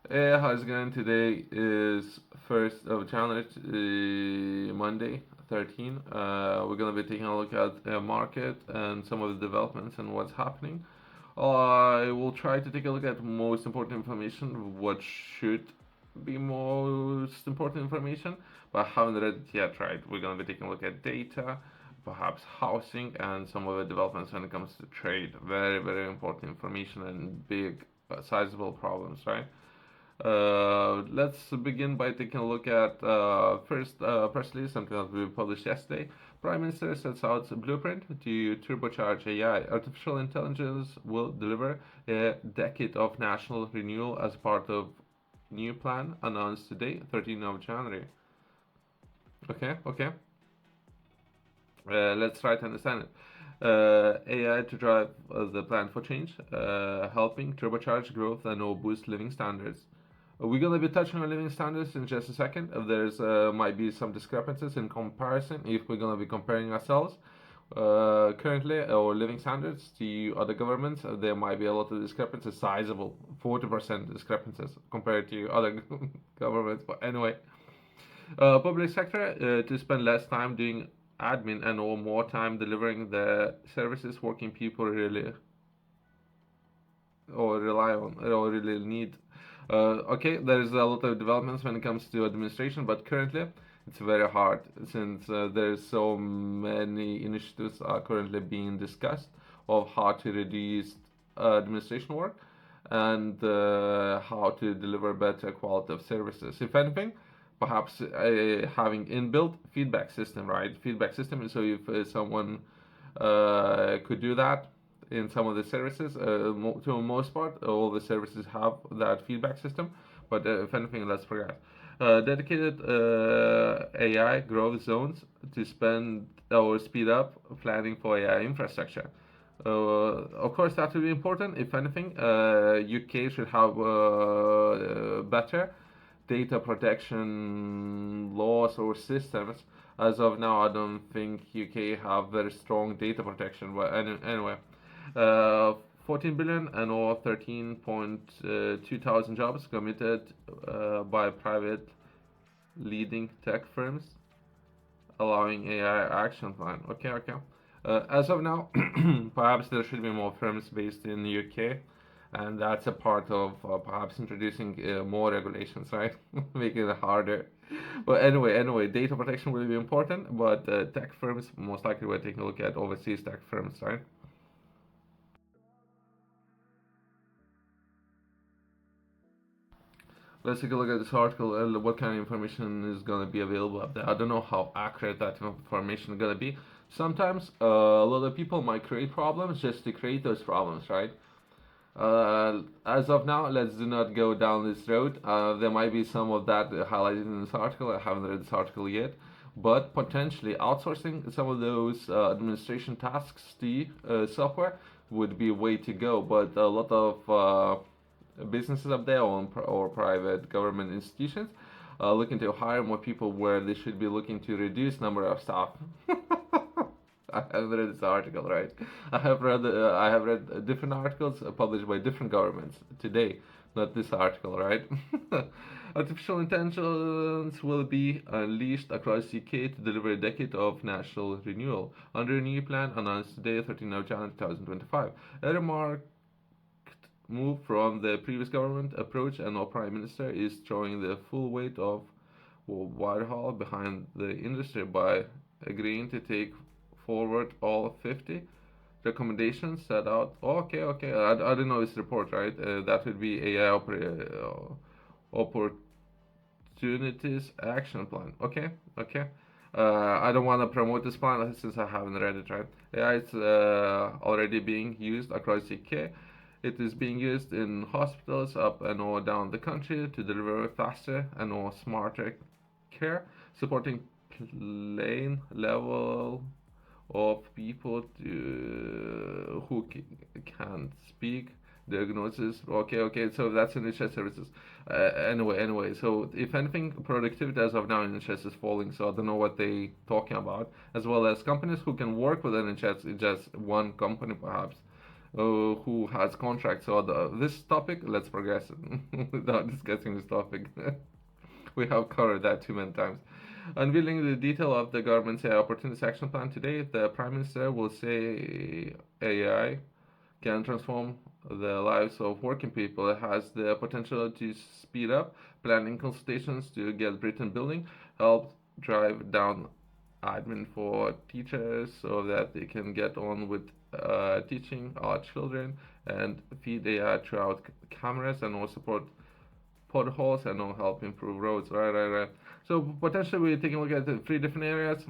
Hey, how's it going? Today is 1st of January, Monday, 13. We're gonna be taking a look at the market and some of the developments and what's happening. I will try to take a look at most important information, what should be most important information, but I haven't read it yet, right? We're gonna be taking a look at data, perhaps housing, and some of the developments when it comes to trade. Very, very important information and big, sizable problems, right? Let's begin by taking a look at first press release, something that we published yesterday. Prime Minister sets out a blueprint to turbocharge AI. Artificial intelligence will deliver a decade of national renewal as part of new plan announced today, 13th of January. Okay. Let's try to understand it. AI to drive the plan for change, helping turbocharge growth and or boost living standards. We're gonna be touching on living standards in just a second. There's might be some discrepancies in comparison if we're gonna be comparing ourselves currently our living standards to other governments. There might be a lot of discrepancies, sizable 40% discrepancies compared to other governments. But anyway, public sector to spend less time doing admin and or more time delivering the services working people really or rely on or really need. Okay, there's a lot of developments when it comes to administration, but currently it's very hard since there's so many initiatives are currently being discussed of how to reduce administration work and how to deliver better quality of services. If anything, perhaps having inbuilt feedback system, right? Feedback system. So if someone could do that in some of the services. To the most part, all the services have that feedback system. But if anything, let's progress. Dedicated AI growth zones to spend or speed up planning for AI infrastructure. Of course, that will be important. If anything, UK should have better data protection laws or systems. As of now, I don't think UK have very strong data protection. But anyway, uh, 14 billion and or 13.2 thousand jobs committed by private leading tech firms, allowing AI action plan. Okay. As of now, perhaps there should be more firms based in the UK, and that's a part of perhaps introducing more regulations, right? Making it harder. But anyway, data protection will be important, but tech firms most likely we're taking a look at overseas tech firms, right? Let's take a look at this article. What kind of information is going to be available up there? I don't know how accurate that information is going to be. Sometimes a lot of people might create problems just to create those problems, right? As of now, let's do not go down this road. There might be some of that highlighted in this article. I haven't read this article yet, but potentially outsourcing some of those administration tasks to software would be a way to go. But a lot of businesses up there or private government institutions looking to hire more people where they should be looking to reduce number of staff. I have read this article, right? I have read different articles published by different governments today, not this article, right? Artificial intelligence will be unleashed across UK to deliver a decade of national renewal under a new plan announced today, 13th of January 2025. A remark move from the previous government approach, and our prime minister is throwing the full weight of Whitehall behind the industry by agreeing to take forward all 50 recommendations set out. Okay. I didn't know this report, right? That would be AI opportunities action plan. Okay. I don't want to promote this plan since I haven't read it, right? AI is already being used across UK. It is being used in hospitals up and or down the country to deliver faster and or smarter care, supporting plain level of people who can't speak diagnosis. Okay, so that's NHS services. Anyway, so if anything, productivity as of now in NHS is falling, so I don't know what they talking about, as well as companies who can work with NHS, just one company perhaps who has contracts. So this topic, let's progress without discussing this topic. We have covered that too many times. Unveiling the detail of the government's AI Opportunities Action Plan today, the Prime Minister will say AI can transform the lives of working people. It has the potential to speed up planning consultations to get Britain building, help drive down admin for teachers so that they can get on with teaching our children, and feed AI throughout cameras, and also support potholes and will help improve roads. Right. So potentially we're taking a look at the three different areas: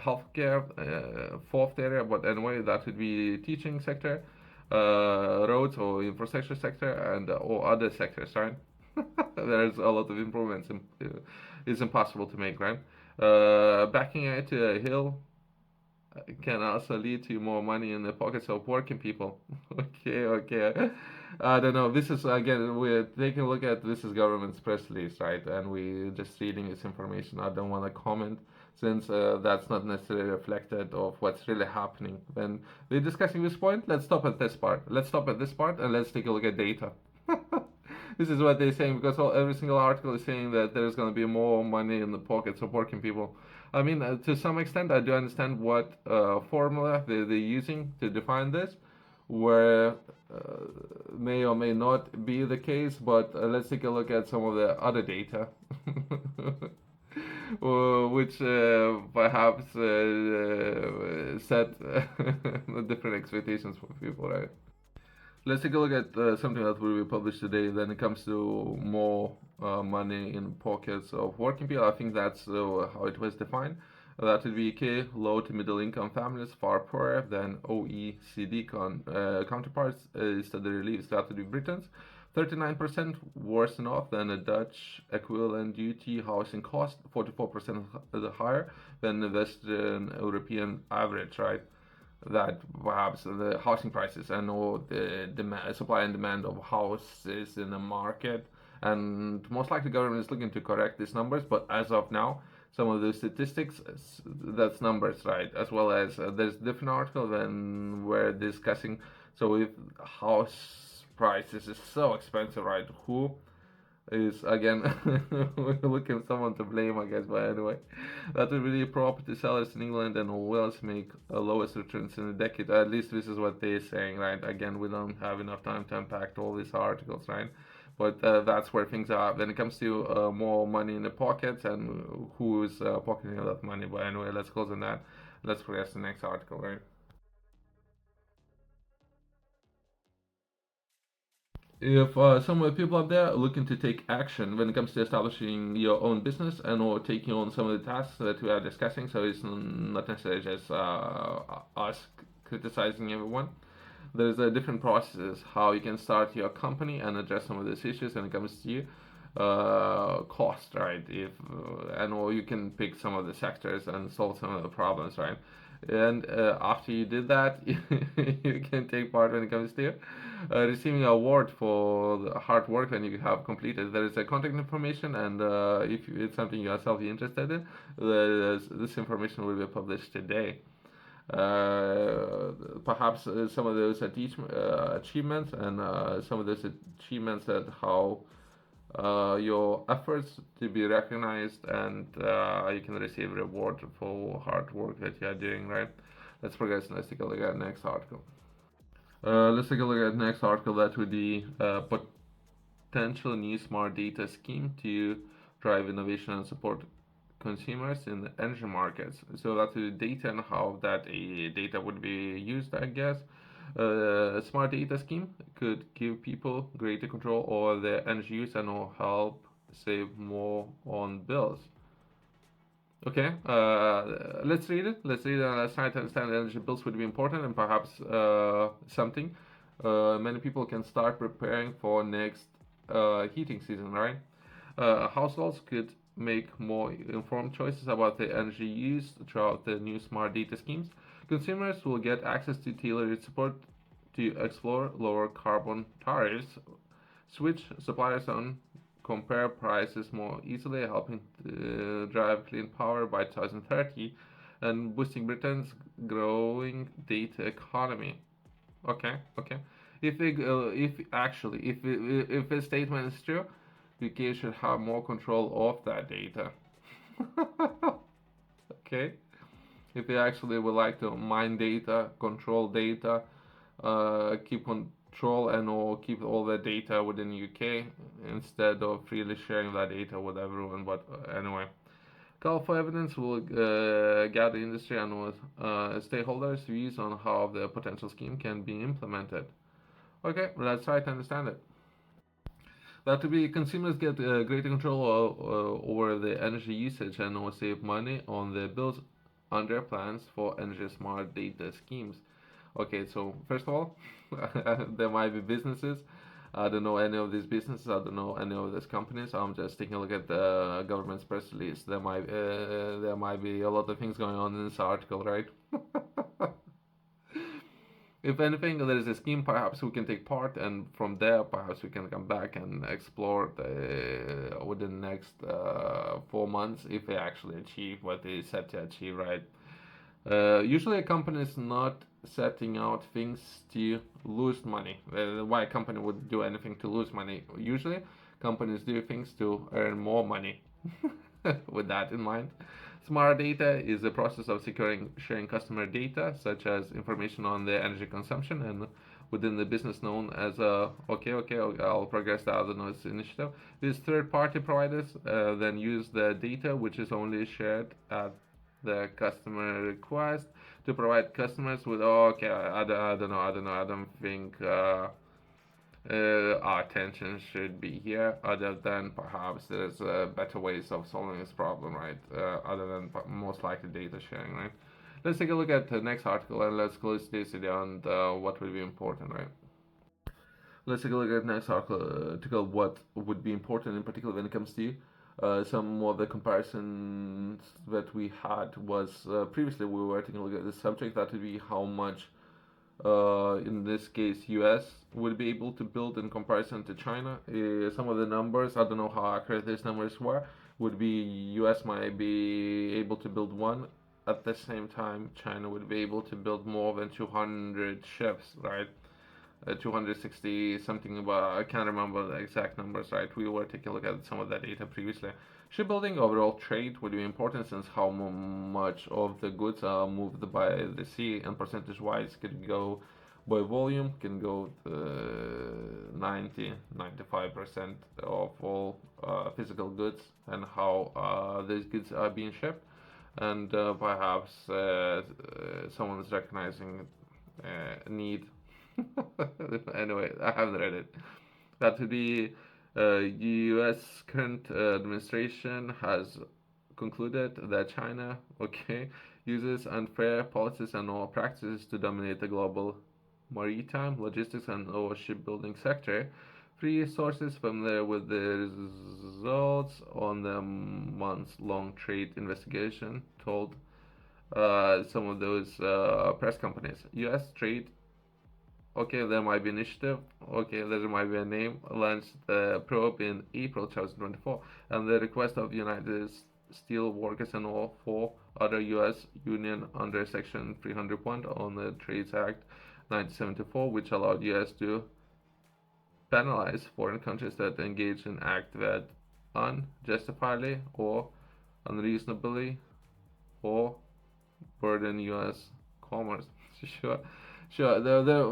healthcare, fourth area, but anyway, that would be teaching sector, roads or infrastructure sector, and or other sectors. Right. There's a lot of improvements. It's impossible to make. Right. Backing it to a hill can also lead to more money in the pockets of working people. Okay. I don't know. This is again, we're taking a look at this is government's press release, right? And we just reading this information. I don't want to comment since that's not necessarily reflected of what's really happening. When we're discussing this point, let's stop at this part. Let's stop at this part and let's take a look at data. This is what they're saying because every single article is saying that there's going to be more money in the pockets of working people. I mean, to some extent, I do understand what formula they're using to define this, where may or may not be the case, but let's take a look at some of the other data, which perhaps set different expectations for people, right? Let's take a look at something that will be published today. Then it comes to more money in pockets of working people. I think that's how it was defined. That would be UK low to middle income families far poorer than OECD counterparts. Study released that would be Britain's 39% worse off than a Dutch equivalent duty housing cost, 44% higher than the Western European average, right? That perhaps the housing prices and all the demand, supply and demand of houses in the market, and most likely government is looking to correct these numbers. But as of now, some of those statistics, that's numbers, right? As well as there's different article when we're discussing. So if house prices is so expensive, right? Who is again we're looking for someone to blame, I guess. But anyway, that will really property sellers in England and Wales make lowest returns in a decade. At least this is what they're saying, right? Again, we don't have enough time to unpack all these articles, right? But that's where things are when it comes to more money in the pockets and who is pocketing that money. But anyway, let's close on that. Let's progress to the next article, right? If some of the people out there are looking to take action when it comes to establishing your own business and or taking on some of the tasks that we are discussing, so it's not necessarily just us criticizing everyone. There's a different processes how you can start your company and address some of these issues when it comes to you cost, right? If and or you can pick some of the sectors and solve some of the problems, right? And after you did that, you can take part when it comes to receiving an award for the hard work that you have completed. There is a contact information, and if it's something you are self interested in, this information will be published today. Perhaps some of those achievements and some of those achievements that how your efforts to be recognized, and you can receive reward for hard work that you are doing, right? Let's progress. Let's take a look at the next article. Let's take a look at the next article. That would be potential new smart data scheme to drive innovation and support consumers in the energy markets. So that's the data and how that data would be used, I guess. A smart data scheme could give people greater control over their energy use and will help save more on bills. Okay, let's read it. Let's read it and let's try to understand that energy bills would be important and perhaps something many people can start preparing for next heating season, right? Households could make more informed choices about their energy use throughout the new smart data schemes. Consumers will get access to tailored support to explore lower carbon tariffs, switch suppliers on, compare prices more easily, helping to drive clean power by 2030, and boosting Britain's growing data economy. Okay, okay. If actually, if a statement is true, UK should have more control of that data. Okay. If they actually would like to mine data, control data, keep control and or keep all the data within UK instead of freely sharing that data with everyone. But anyway, call for evidence will gather industry and stakeholders' views on how the potential scheme can be implemented. Okay, let's try to understand it. That to be consumers get greater control over the energy usage and will save money on their bills under plans for energy smart data schemes. Okay, so first of all, there might be businesses. I don't know any of these businesses. I don't know any of these companies. I'm just taking a look at the government's press release. There might be a lot of things going on in this article, right? If anything, there is a scheme. Perhaps we can take part, and from there, perhaps we can come back and explore within the next 4 months if they actually achieve what they set to achieve, right? Usually, a company is not setting out things to lose money. Why a company would do anything to lose money? Usually, companies do things to earn more money. With that in mind, smart data is the process of securing sharing customer data, such as information on their energy consumption, and within the business known as I'll progress the other nodes initiative. These third-party providers then use the data, which is only shared at the customer request, to provide customers with I don't think our attention should be here, other than perhaps there's better ways of solving this problem, right? Other than most likely data sharing, right? Let's take a look at the next article and let's close this down what will be important, right? Let's take a look at the next article, what would be important in particular when it comes to some of the comparisons that we had was previously we were taking a look at the subject, that would be how much in this case US would be able to build in comparison to China. Some of the numbers, I don't know how accurate these numbers were, would be US might be able to build one. At the same time, China would be able to build more than 200 ships, right? 260 something, but I can't remember the exact numbers, right? We were taking a look at some of that data previously. Shipbuilding overall trade would be important since how much of the goods are moved by the sea, and percentage wise can go by volume, can go 90-95% of all physical goods and how these goods are being shipped. And perhaps someone is recognizing need. Anyway, I haven't read it. That would be U.S. current administration has concluded that China, okay, uses unfair policies and all practices to dominate the global maritime, logistics, and or shipbuilding sector. Three sources familiar with the results on the months-long trade investigation told some of those press companies. U.S. trade, okay, there might be initiative. Okay, there might be a name. Launched the probe in April 2024, and the request of United Steel Workers and all four other U.S. union under Section 301 on the Trades Act 1974, which allowed U.S. to penalize foreign countries that engage in act that unjustifiably or unreasonably or burden U.S. commerce. Sure. Sure,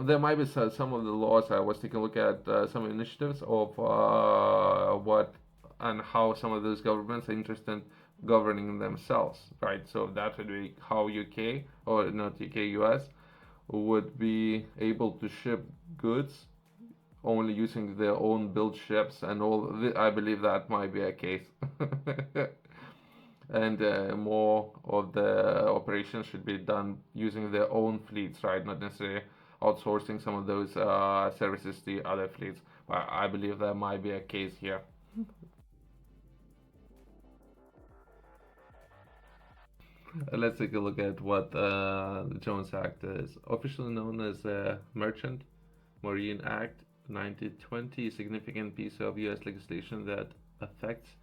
there might be some of the laws. I was taking a look at some initiatives of what and how some of those governments are interested in governing themselves, right? So that would be how UK, or not UK, US, would be able to ship goods only using their own built ships and all. I believe that might be a case. And more of the operations should be done using their own fleets, right? Not necessarily outsourcing some of those services to other fleets. But I believe there might be a case here. Let's take a look at what the Jones Act is. Officially known as the Merchant Marine Act 1920, a significant piece of U.S. legislation that affects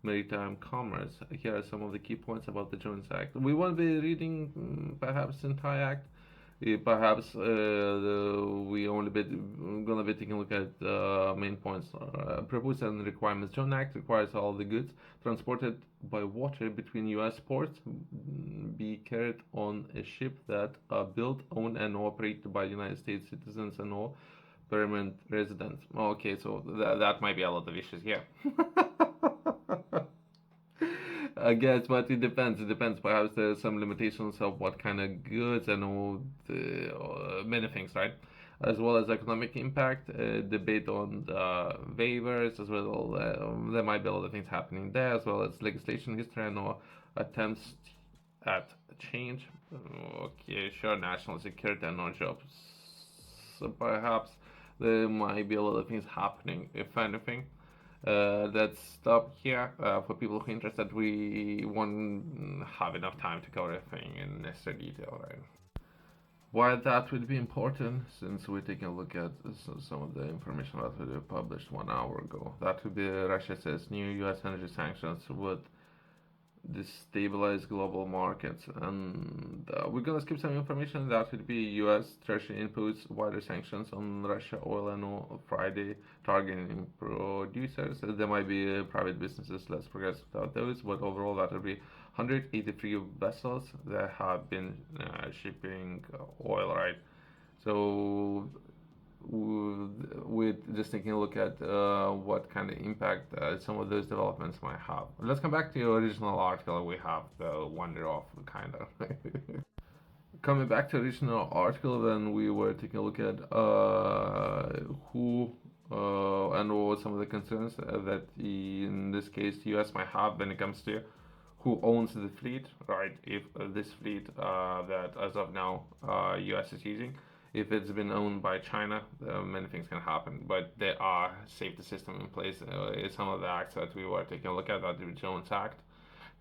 maritime commerce. Here are some of the key points about the Jones Act. We won't be reading perhaps the entire act. Perhaps we only gonna be taking a look at main points. Purpose and requirements. Joint Act requires all the goods transported by water between U.S. ports be carried on a ship that are built, owned, and operated by United States citizens and all permanent residents. Okay, so that might be a lot of issues here. I guess, but it depends. It depends. Perhaps there's some limitations of what kind of goods and all many things, right? As well as economic impact, debate on the waivers, as well. There might be a lot of things happening there, as well as legislation history and or attempts at change. Okay, sure, national security and no jobs. So perhaps there might be a lot of things happening, if anything. Let's stop here. For people who are interested, we won't have enough time to cover everything in necessary detail, right? Why that would be important, since we're taking a look at some of the information that we published 1 hour ago. That would be Russia says new U.S. energy sanctions would destabilize global markets. And we're gonna skip some information that would be U.S. Treasury imposed wider sanctions on Russia oil and oil Friday, targeting producers. There might be private businesses less progressive without those, but overall that would be 183 vessels that have been shipping oil, right? So we're just taking a look at what kind of impact some of those developments might have. Let's come back to the original article. We have the wonder of kind of. Coming back to the original article, then we were taking a look at who and what some of the concerns that in this case the U.S. might have when it comes to who owns the fleet, right? If this fleet that as of now U.S. is using, if it's been owned by China, many things can happen. But there are safety systems in place. Some of the acts that we were taking a look at, the Jones Act,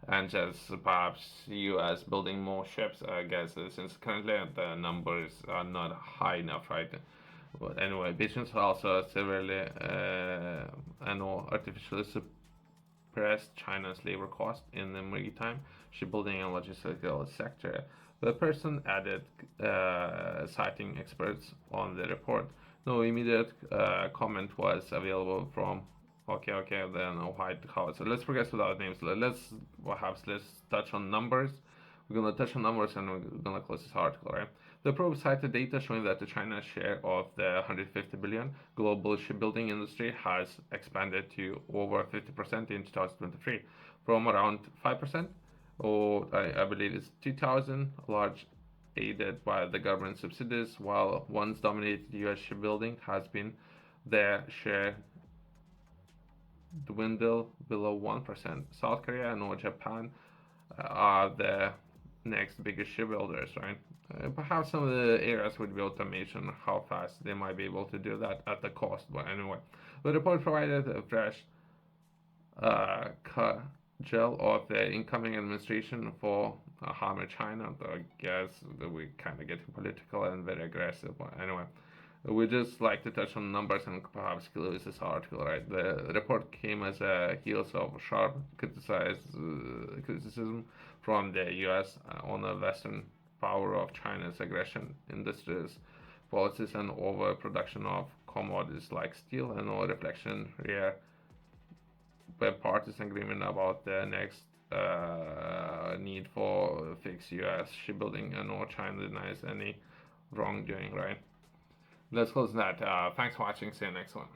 and just perhaps U.S. building more ships. I guess since currently the numbers are not high enough, right? But anyway, patients also severely and artificially suppressed China's labor cost in the maritime, shipbuilding, and logistical sector. The person added, citing experts on the report. No immediate comment was available from. Okay, then White House. So let's progress without names. Let's touch on numbers. We're gonna touch on numbers and we're gonna close this article, right? The probe cited data showing that the China's share of the 150 billion global shipbuilding industry has expanded to over 50% in 2023, from around 5%, or I believe it's 2,000 large aided by the government subsidies, while once dominated U.S. shipbuilding has been their share dwindle below 1%. South Korea and Japan are the next biggest shipbuilders, right? Perhaps some of the areas would be automation, how fast they might be able to do that at the cost, but anyway. The report provided a fresh gel of the incoming administration for hammer China. I guess that we kind of getting political and very aggressive, but anyway. We just like to touch on numbers and perhaps close this article, right? The report came as a heels of sharp criticism from the U.S. On the Western power of China's aggression, industries, policies, and overproduction of commodities like steel, and no reflection rare bipartisan agreement about the next need for fix U.S. shipbuilding, and no China denies any wrongdoing, right? Let's close that. Thanks for watching. See you next one.